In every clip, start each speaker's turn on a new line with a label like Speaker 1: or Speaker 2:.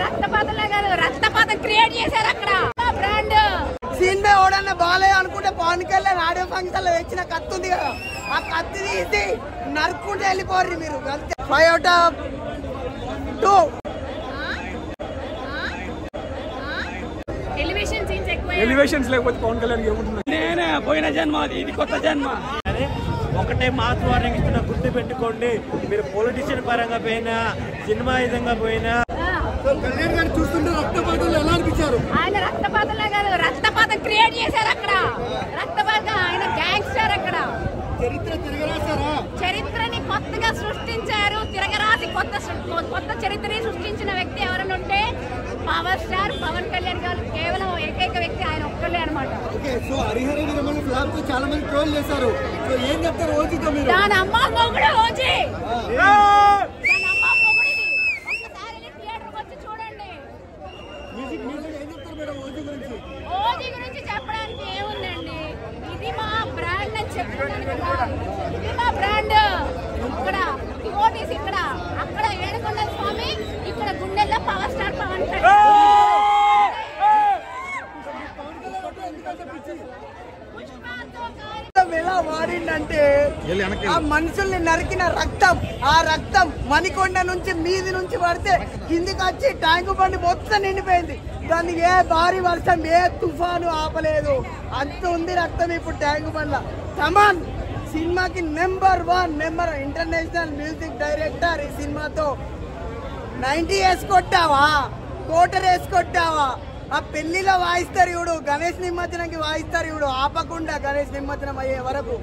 Speaker 1: రక్తపాతంలో కాదు, రక్తపాతం క్రియేట్ చేశారు అక్కడ. బ్రాండ్
Speaker 2: సీన్ మీద ఓడన్న బాగాలేదు అనుకుంటే పవన్ కళ్యాణ్ ఆడియో ఫంక్షన్ లో తెచ్చిన కత్తి ఉంది కదా, ఆ కత్తి తీసి నరుక్కుంటే వెళ్ళిపోర్రి మీరు. 5 out of 2.
Speaker 3: ఎలివేషన్స్ లేకపోతే పవన్ కళ్యాణ్ ఏముంటుంది? నేనే పోయిన జన్మ, ఇది కొత్త జన్మ.
Speaker 4: ఒకటే మాస్ వార్నింగ్ ఇస్తున్నా, గుర్తు పెట్టుకోండి. మీరు పొలిటిషియన్ పరంగా పోయినా, సినిమా విధంగా పోయినా,
Speaker 3: కళ్యాణ్ గారిని చూస్తుంటే రక్తపాతంలో ఎలా అనిపించారు?
Speaker 1: ఆయన రక్తపాతంలో కాదు, రక్తపాతం క్రియేట్ చేశారు అక్కడ. రక్తపాతం, ఆయన గ్యాంగ్స్టర్ అక్కడ.
Speaker 3: చరిత్ర తిరగరాశారా?
Speaker 1: చరిత్రని కొత్తగా సృష్టించారు. తిరగరాసి కొత్త చరిత్రని సృష్టించిన వ్యక్తి ఎవరైనా ఉంటే పవర్ స్టార్ పవన్ కళ్యాణ్ గారు. కేవలం ఏకైక వ్యక్తి ఆయన ఒక్కళ్ళే అనమాట.
Speaker 3: సో హరిహర విరమణ ఫ్లాప్ తో చాలా మంది ట్రోల్ చేశారు. సో ఏం చెప్తారు ఓజీతో మీరు?
Speaker 1: దాని అమ్మ మొగుడు ఓజీ, దాని అమ్మ మొగుడిది. ఒక్కసారి థియేటర్కి వచ్చి చూడండి.
Speaker 3: మ్యూజిక్ ఏం చెప్తారు మేడం ఓజీ గురించి?
Speaker 1: ఓజీ గురించి చెప్పడానికి ఏముందండి, ఇది మా బ్రాండ్ అని చెప్తున్నాను కదా. ఇది మా బ్రాండ్. ఇక్కడ ఓటీసీ, ఇక్కడ అక్కడ ఏడుకొండల స్వామి, ఇక్కడ గుండెల్లో పవర్ స్టార్ పవన్ కళ్యాణ్.
Speaker 2: ఎలా వాడిందంటే ఆ మనుషుల్ని నరికిన రక్తం, ఆ రక్తం మణికొండ నుంచి మీది నుంచి పడితే కిందికి వచ్చి ట్యాంకు బండి మొత్తం నిండిపోయింది. దాన్ని ఏ భారీ వర్షం, ఏ తుఫాను ఆపలేదు. అంత ఉంది రక్తం ఇప్పుడు ట్యాంకు బండ్ల. తమన్ సినిమాకి నెంబర్ 1 ఇంటర్నేషనల్ మ్యూజిక్ డైరెక్టర్. ఈ సినిమాతో 90 వేసుకొట్టావా, కోటర్ వేసుకొట్టావా. ఆ పెళ్లిలో వాయిస్తారు ఇవుడు, గణేష్ నిమజ్జనంకి వాయిస్తారు ఇవుడు, ఆపకుండా గణేష్ నిమజ్జనం అయ్యే వరకు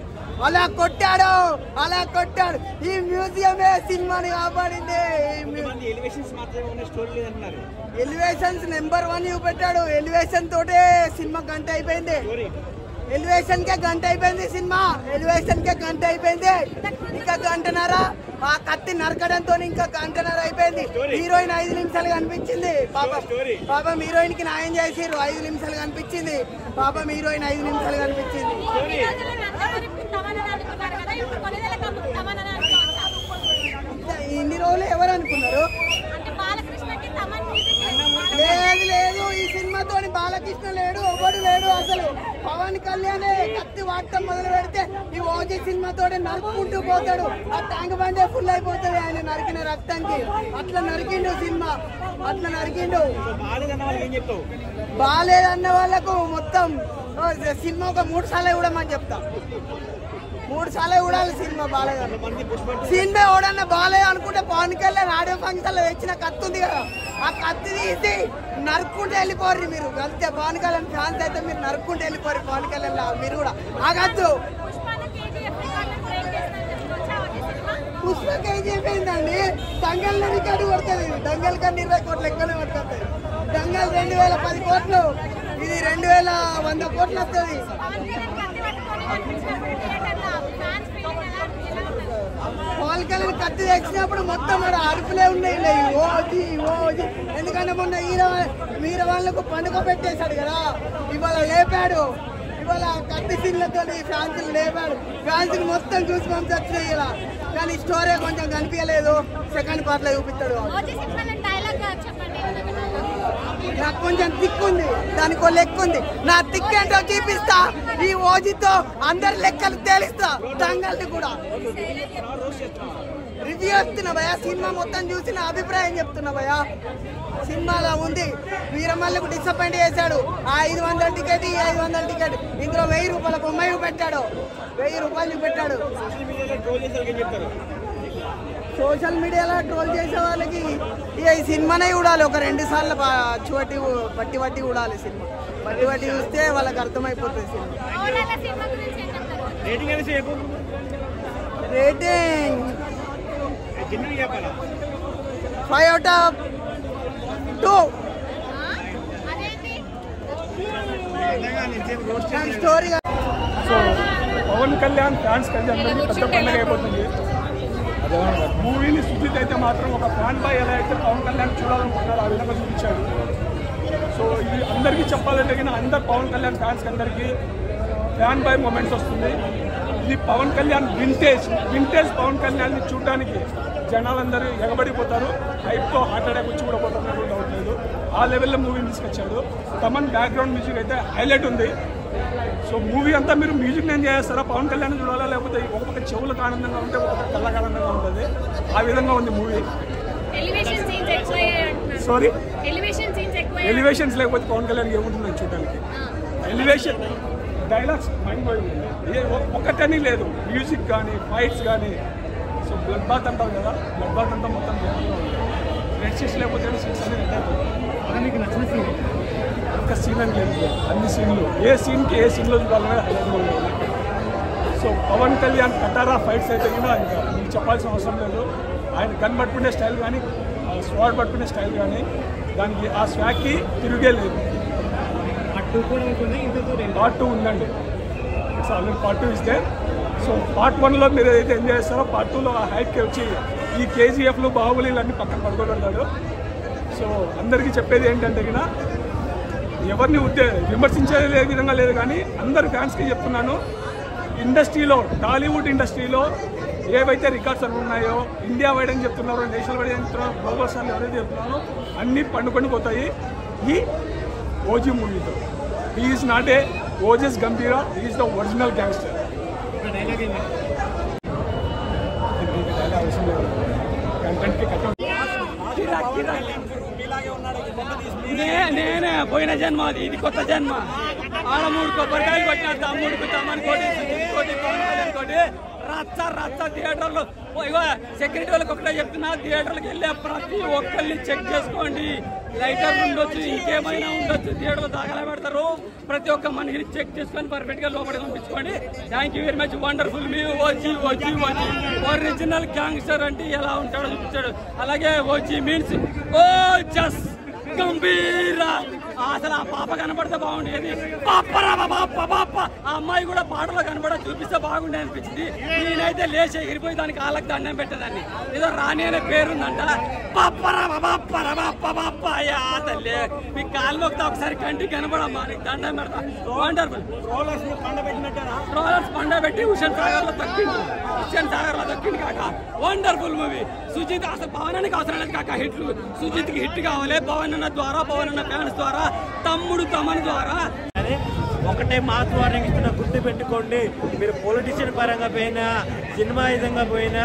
Speaker 2: అలా కొట్టాడు, అలా కొట్టాడు. ఈ మ్యూజియమే సినిమాని కాపాడింది. Elevations number 1 చూపెట్టాడు. ఎలివేషన్ తోటే సినిమా గంట అయిపోయింది. ఎలివేషన్ కే గంట అయిపోయింది సినిమా. ఎలివేషన్ కే గంట అయిపోయింది. ఇంకా గంటన్నర ఆ కత్తి నరకడంతో ఇంకా గంటన్నర అయిపోయింది. హీరోయిన్ 5 నిమిషాలు కనిపించింది. పాపం హీరోయిన్ కి న్యాయం చేసిర్రు. 5 నిమిషాలు కనిపించింది. పాపం హీరోయిన్ 5 నిమిషాలు కనిపించింది. ఇన్ని రోజులు ఎవరు అనుకున్నారు? లేదు, ఈ సినిమాతో బాలకృష్ణ లేడు, ఎవడు లేడు. అసలు పవన్ కళ్యాణ్ కత్తి వాడటం మొదలు పెడితే ఈ ఓజీ సినిమాతో నరుక్కుంటూ పోతాడు. ఆ ట్యాంక్ బండే ఫుల్ అయిపోతుంది ఆయన నరికిన రక్తానికి. అట్లా నరికిండు సినిమా, అట్లా నరికిండు. బాలేదన్న వాళ్ళకు మొత్తం సినిమా ఒక 3 సార్లు చూడమని చెప్తా. 3 సార్లు చూడాలి సినిమా. బాలేదు సీన్ మీద ఓడన్న బాగాలేదు అనుకుంటే పవన్ కళ్యాణ్ ఆడియో ఫంక్షన్ లో తెచ్చిన కత్తి ఉంది కదా, ఆ కత్తి తీసి నరుక్కుంటే వెళ్ళిపోర్రి మీరు. అంతే, పవన్ కళ్యాణ్ ఫ్యాన్స్ అయితే మీరు నరుక్కుంటే వెళ్ళిపోర్రి పవన్ కళ్యాణ్. మీరు కూడా ఆగద్దు. పుష్ప KGF ఏంటండి, దంగల్ రికార్డు కొడుతుంది. దంగల్ కన్నా 20 కోట్లు ఎక్కువనే పట్టుకొస్తుంది. దంగల్ 2010 కోట్లు, ఇది 2100 కోట్లు వస్తుంది. పవన్ కళ్యాణ్ కత్తి తెచ్చినప్పుడు మొత్తం అరుపులే ఉన్నాయి, ఓజీ ఓజీ. ఎందుకంటే మొన్న వీర వాళ్ళకు పండుగ పెట్టేశాడు కదా, ఇవాళ లేపాడు. ఇవాళ కత్తి సీన్లతో ఫ్యాన్స్ లేపాడు. ఫ్యాన్స్ మొత్తం చూసి పంపి వచ్చినాయి ఇలా. కానీ స్టోరీ కొంచెం కనిపించలేదు. సెకండ్ పార్ట్ లో చూపిస్తాడు. నాకు కొంచెం తిక్కుంది, దానికి లెక్క ఉంది. నా తిక్కు ఏంటో చూపిస్తా. ఈ ఓజీతో అందరి లెక్కలు తేలిస్తా. దంగల్ని కూడా రివ్యూ చెప్తున్నా భయ. సినిమా మొత్తం చూసి నా అభిప్రాయం చెప్తున్నా భయ. సినిమాలో ఉంది, వీరమల్లకు డిసప్పాయింట్ చేశాడు. ఆ 500 టికెట్, ఈ 500 టికెట్, ఇందులో 1000 రూపాయల బొమ్మ చూపెట్టాడు. 1000 రూపాయలు చూపెట్టాడు. సోషల్ మీడియాలో ట్రోల్ చేసే వాళ్ళకి ఈ సినిమానే చూడాలి. ఒక 2 సార్లు బట్టి చూడాలి సినిమా. బట్టి చూస్తే వాళ్ళకి అర్థమైపోతుంది సినిమా. Rating 5 out of 2. Story
Speaker 3: so Pawan Kalyan fans కలిసి అందరికీ పెద్ద పండుగ అయిపోతుంది. మూవీని సుజిత్ అయితే మాత్రం ఒక ఫ్యాన్ బాయ్ ఎలా అయితే పవన్ కళ్యాణ్ చూడాలనుకుంటున్నారో ఆ విధంగా చూపించాడు. సో ఇది అందరికీ చెప్పాలంటే కానీ అందరు పవన్ కళ్యాణ్ ఫ్యాన్స్కి అందరికీ ఫ్యాన్ బాయ్ మూమెంట్స్ వస్తుంది. ఇది పవన్ కళ్యాణ్ వింటేజ్ పవన్ కళ్యాణ్ని చూడడానికి జనాలందరూ ఎగబడిపోతారు. హైప్తో హార్ట్ అటాక్ వచ్చి కూడా పోతున్నారు, డౌట్ లేదు. ఆ లెవెల్లో మూవీని తీసుకొచ్చాడు. తమన్ బ్యాక్గ్రౌండ్ మ్యూజిక్ అయితే హైలైట్ ఉంది. సో మూవీ అంతా మీరు మ్యూజిక్ ఏం చేస్తారా, పవన్ కళ్యాణ్ చూడాలా, లేకపోతే ఒక్కొక్క చెవులకు ఆనందంగా ఉంటే ఒక్కొక్క కళ్ళకు ఆనందంగా ఉంటుంది. ఆ విధంగా ఉంది మూవీ. సారీ, ఎలివేషన్స్ లేకపోతే పవన్ కళ్యాణ్ ఏముంటుందని చూడడానికి. ఎలివేషన్ డైలాగ్స్ మైండ్ బ్లోయింగ్ ఉంది. ఒక్కటని లేదు, మ్యూజిక్ కానీ ఫైట్స్ కానీ. సో బ్లడ్ బాత్ అంటారు కదా, బ్లడ్ బాత్ అంతా మొత్తం రెడ్ సీట్స్ లేకపోతే సీట్స్ అనేది రెడ్ అయిపోతుంది. మీకు నచ్చిన సీన్ ఒక్క సీన్ అని లేదు, అన్ని సీన్లు ఏ సీన్కి ఏ సీన్లో చూడాలనే హైలైట్గా ఉండేది. So Pawan Kalyan Katara fights అయితే కూడా ఇంకా మీకు చెప్పాల్సిన అవసరం లేదు. ఆయన గన్ పట్టుకునే స్టైల్ కానీ, స్వాడ్ పట్టుకునే స్టైల్ కానీ, దానికి ఆ స్వాగ్కి తిరిగే లేదు. పార్ట్ 2 ఉందండి. ఇట్స్ ఆల్రెడీ పార్ట్ 2 ఇస్తే. సో పార్ట్ 1లో మీరు ఏదైతే ఎంజాయ్ చేస్తారో పార్ట్ 2లో ఆ హైట్కి వచ్చి ఈ కేజీఎఫ్లు బాహుబలిలన్నీ పక్కన పడుకోగలుగుతాడు. సో అందరికీ చెప్పేది ఏంటంటే కూడా ఎవరిని విమర్శించే విధంగా లేదు, కానీ అందరు ఫ్యాన్స్కి చెప్తున్నాను, ఇండస్ట్రీలో టాలీవుడ్ ఇండస్ట్రీలో ఏవైతే రికార్డ్స్ అవి ఉన్నాయో, ఇండియా వైడ్ అని చెప్తున్నారో, నేషనల్ వైడ్ అని చెప్తున్నారో, గ్లోబల్ స్టార్లు ఎవరైతే చెప్తున్నారో అన్నీ పండుకొని పోతాయి ఈ ఓజీ మూవీతో. He is not a Ojas గంభీరా, he is the original gangster.
Speaker 5: నేనే పోయిన జన్మ అది, ఇది కొత్త జన్మ. ఆడ 3 కొబ్బరికాయలు కొట్టిన తమ్ముడికి, తమ్మని కోటి రచ్చ రచ్చ థియేటర్లు. ఇగో సెక్యూరిటీ వాళ్ళకి ఒకటే చెప్తున్నా, థియేటర్లకు వెళ్ళే ప్రతి ఒక్కరిని చెక్ చేసుకోండి. లైటర్లు ఉండొచ్చు, ఇంకేమైనా ఉండొచ్చు, థియేటర్లో దాఖలా పెడతారు. ప్రతి ఒక్క మనిషిని చెక్ చేసుకొని పర్ఫెక్ట్ గా లోపలికి పంపించుకోండి. Thank you very much. Wonderful. మీ ఓజీ ఒరిజినల్ గ్యాంగ్స్టర్ అంటే ఎలా ఉంటాడో చూపించాడు. అలాగే OG means Ojas Gambheera. అసలు ఆ పాప కనబడితే బాగుండేది. పాపరా పాప, ఆ అమ్మాయి కూడా పాటలో కనబడ చూపిస్తే బాగుండే అనిపించింది. నేనైతే లేచి ఎగిరిపోయి దానికి కాళ్ళకి దండం పెట్టేదాన్ని. ఏదో రాణి అనే పేరుందంట. పాపరా పాప అయ్యా తల్లి, మీ కాళ్ళలోకి ఒకసారి కంటికి కనబడమ్మా, నీకు దండం పెడతా. వండర్ఫుల్. రోలర్స్ పండ పెట్టి హుస్సేన్ సాగర్ లో తక్కింది కాక. Wonderful movie. సుజిత్ అసలు పవనానికి అవసరం లేదు కాక. హిట్లు సుజిత్ కి హిట్ కావాలి. పవన్ అన్న ద్వారా, పవన్ అన్న ఫ్యాన్స్ ద్వారా, తమ్ముడు తమన్ ద్వారా.
Speaker 4: ఒకటే మాస్ వార్నింగ్ ఇస్తున్నా, గుర్తు పెట్టుకోండి. మీరు పొలిటిషియన్ పరంగా పోయినా, సినిమా విధంగా పోయినా,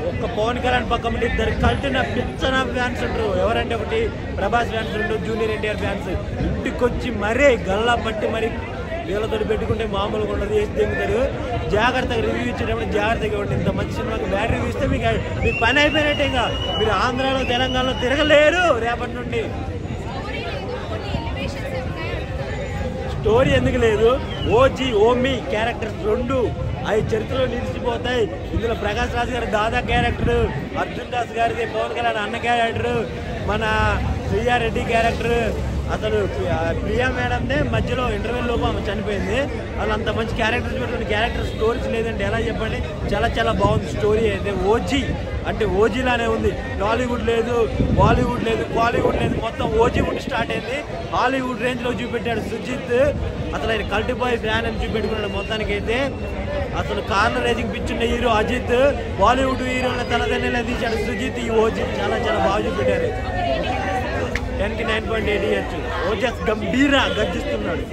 Speaker 4: ఒక్క పవన్ కళ్యాణ్ పక్కన ఇద్దరు కల్టిన పిచ్చన ఫ్యాన్స్ ఉంటారు. ఎవరంటే ఒకటి ప్రభాస్ ఫ్యాన్స్ ఉంటారు, జూనియర్ ఎన్టీఆర్ ఫ్యాన్స్. ఇంటికొచ్చి మరీ గల్లా పట్టి మరి వీళ్ళతో పెట్టుకుంటే మామూలుగా ఉండదు, వేసి దిగుతారు. జాగ్రత్తగా రివ్యూ ఇచ్చేటప్పుడు జాగ్రత్తగా ఇవ్వండి. ఇంత మంచి సినిమాకి బ్యాడ్ రివ్యూ ఇస్తే మీకు పని అయిపోయినట్టే. ఇంకా మీరు ఆంధ్రాలో తెలంగాణలో తిరగలేరు రేపటి నుండి. స్టోరీ ఎందుకు లేదు? ఓజీ ఓమి క్యారెక్టర్స్ 2 అవి చరిత్రలో నిలిచిపోతాయి. ఇందులో ప్రకాష్ రాజ్ గారి దాదా క్యారెక్టర్, అర్జున్ దాస్ గారిది పవన్ కళ్యాణ్ అన్న క్యారెక్టర్, మన శ్రీయారెడ్డి క్యారెక్టర్. అసలు ప్రియా మేడంనే మధ్యలో ఇంటర్వ్యూ లోపు ఆమె చనిపోయింది. వాళ్ళు అంత మంచి క్యారెక్టర్స్ పెట్టుకుని క్యారెక్టర్ స్టోరీస్ లేదంటే ఎలా చెప్పండి. చాలా చాలా బాగుంది స్టోరీ అయితే. ఓజీ అంటే ఓజీలానే ఉంది. టాలీవుడ్ లేదు, బాలీవుడ్ లేదు, కాలీవుడ్ లేదు, మొత్తం ఓజీవుడ్ స్టార్ట్ అయింది. హాలీవుడ్ రేంజ్లో చూపెట్టాడు సుజిత్. అసలు ఆయన కల్ట్ బాయ్ ఫ్యాన్ అని చూపెట్టుకున్నాడు మొత్తానికి అయితే. అసలు కార్నర్ రేజింగ్ పిచ్చున్న హీరో అజిత్, బాలీవుడ్ హీరోల తలదన్నెలా తీశాడు సుజిత్. ఈ ఓజీ చాలా చాలా బాగా చూపెట్టారు. 10కి 9.8 ఇవ్వచ్చు. ఓజస్ గంభీరా గర్జిస్తున్నాడు.